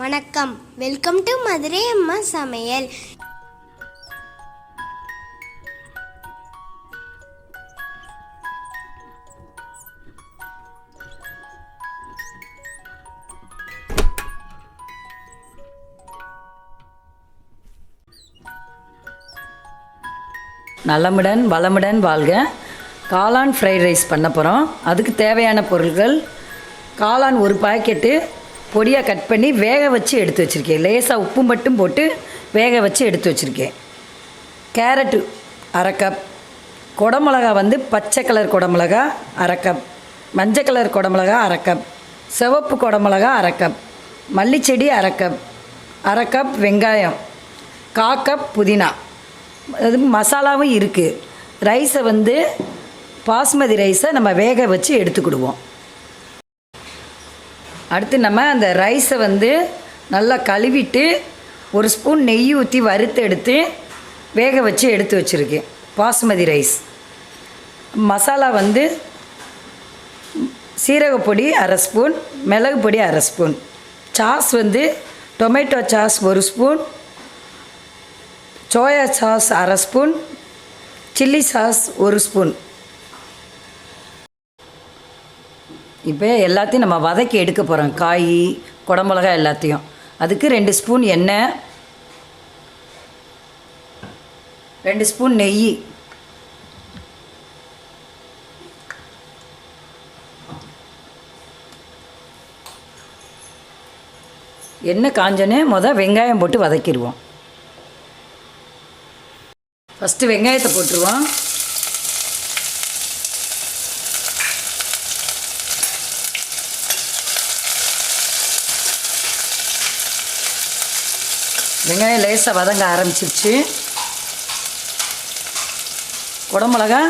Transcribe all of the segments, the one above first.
வணக்கம், welcome to Madurai அம்மா சமையல். நலமுடன் வளமுடன் வாழ்க. காளான் ஃப்ரைட் ரைஸ் பண்ண போகிறோம். அதுக்கு தேவையான பொருட்கள்: காளான் ஒரு பாக்கெட்டு பொடியாக கட் பண்ணி வேக வச்சு எடுத்து வச்சுருக்கேன். லேசாக உப்பு மட்டும் போட்டு வேக வச்சு எடுத்து வச்சுருக்கேன். கேரட்டு அரை கப், குடமிளகா பச்சை கலர் குடமிளகா அரை கப், மஞ்சள் கலர் குடமிளகா அரை கப், சிவப்பு குடமிளகா அரை கப், மல்லிச்செடி அரை கப் வெங்காயம், 1/4 கப் புதினா. அது மசாலாவும் இருக்குது. ரைஸை பாஸ்மதி ரைஸை நம்ம வேக வச்சு எடுத்துக்கிடுவோம். அடுத்து நம்ம அந்த ரைஸை நல்லா கழுவிட்டு 1 ஸ்பூன் நெய் ஊற்றி வறுத்து எடுத்து வேக வச்சு எடுத்து வச்சுருக்கேன். பாஸ்மதி ரைஸ். மசாலா சீரகப்பொடி அரை ஸ்பூன், மிளகு பொடி அரை spoon, sauce tomato sauce 1 spoon, soya sauce அரை ஸ்பூன், சில்லி சாஸ் 1 ஸ்பூன். இப்போ எல்லாத்தையும் நம்ம வதக்கி எடுக்க போகிறோம். காய், குடமிளகா எல்லாத்தையும். அதுக்கு 2 ஸ்பூன் எண்ணெய், 2 ஸ்பூன் நெய், எண்ணெய் காஞ்சோன்னே வெங்காயம் போட்டு வதக்கிடுவோம். ஃபஸ்ட்டு வெங்காயத்தை போட்டுருவோம். வெங்காயம் லேசாக வதங்க ஆரம்பிச்சிருச்சு. குடமிளகா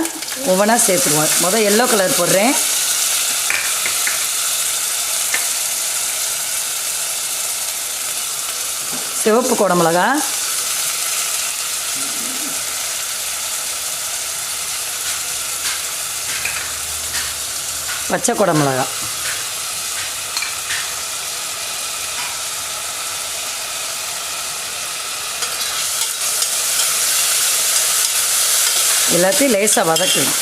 ஒவ்வொன்றா சேர்த்துருவோம். எல்லோ கலர் போடுறேன். சிவப்பு குடமிளகா, பச்சை குடமிளகா, எல்லாத்தையும் லேசாக வதக்கணும்.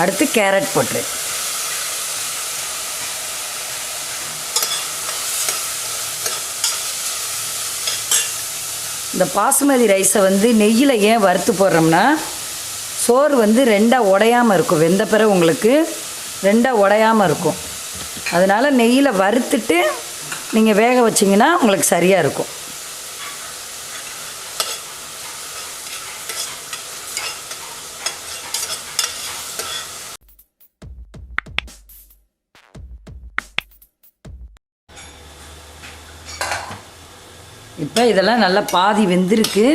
அடுத்து கேரட் போட்டுரு. இந்த பாசுமதி ரைஸை நெய்யில் ஏன் வறுத்து போடுறோம்னா, சோறு 2ஆக உடையாமல் இருக்கும். வெந்த பிறகு உங்களுக்கு 2ஆக உடையாமல் இருக்கும். அதனால் நெய்யில் வறுத்துட்டு நீங்கள் வேக வச்சிங்கன்னா உங்களுக்கு சரியாக இருக்கும். இப்போ இதெல்லாம் நல்லா பாதி வெந்திருக்கு.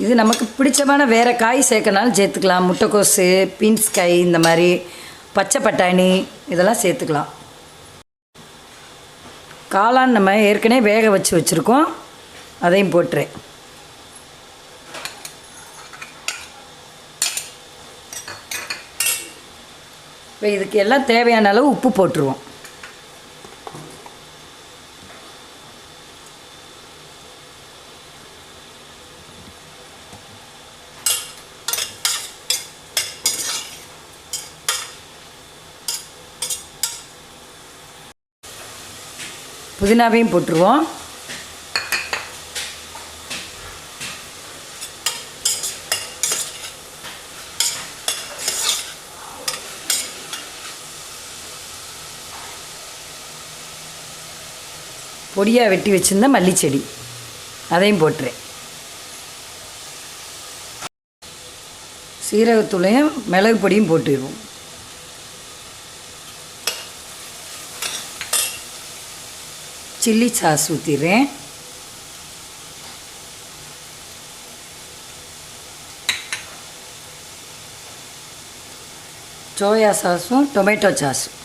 இது நமக்கு பிடிச்சமான வேறு காய் சேர்க்கனாலும் சேர்த்துக்கலாம். முட்டைக்கோஸு, பீன்ஸ் காய், இந்த மாதிரி பச்சை பட்டாணி இதெல்லாம் சேர்த்துக்கலாம். காளான் நம்ம ஏற்கனவே வேக வச்சு வச்சுருக்கோம், அதையும் போட்டுறேன். இப்போ இதுக்கு எல்லாம் தேவையான அளவு உப்பு போட்டுருவோம். புதினாவையும் போட்டுருவோம். பொடியாக வெட்டி வச்சுருந்த மல்லிச்செடி அதையும் போட்டுறேன். சீரகத்தூளையும் மிளகு பொடியும் போட்டுடுவோம். சில்லி சாஸ் ஊற்றிடுறேன். சோயா சாஸும் டொமேட்டோ சாஸும்.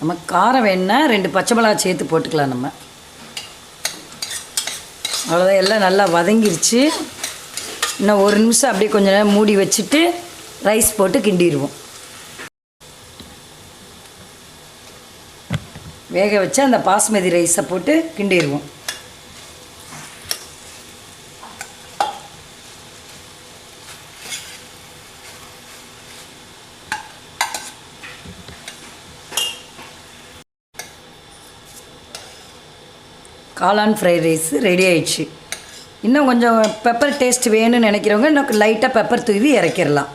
நம்ம காரம் வேணுன்னா 2 பச்சை மிளகாய் சேர்த்து போட்டுக்கலாம் நம்ம. அவ்வளோதான், எல்லாம் நல்லா வதங்கிருச்சு. இன்னும் 1 நிமிஷம் அப்படியே கொஞ்ச நேரம் மூடி வச்சுட்டு ரைஸ் போட்டு கிண்டிடுவோம். வேக வச்சு அந்த பாஸ்மதி ரைஸை போட்டு கிண்டிடுவோம். காளான் ஃப்ரைட் ரைஸ் ரெடி ஆயிடுச்சு. இன்னும் கொஞ்சம் பெப்பர் டேஸ்ட் வேணும்னு நினைக்கிறவங்க இன்னும் லைட்டாக பெப்பர் தூவி இறக்கிடலாம்.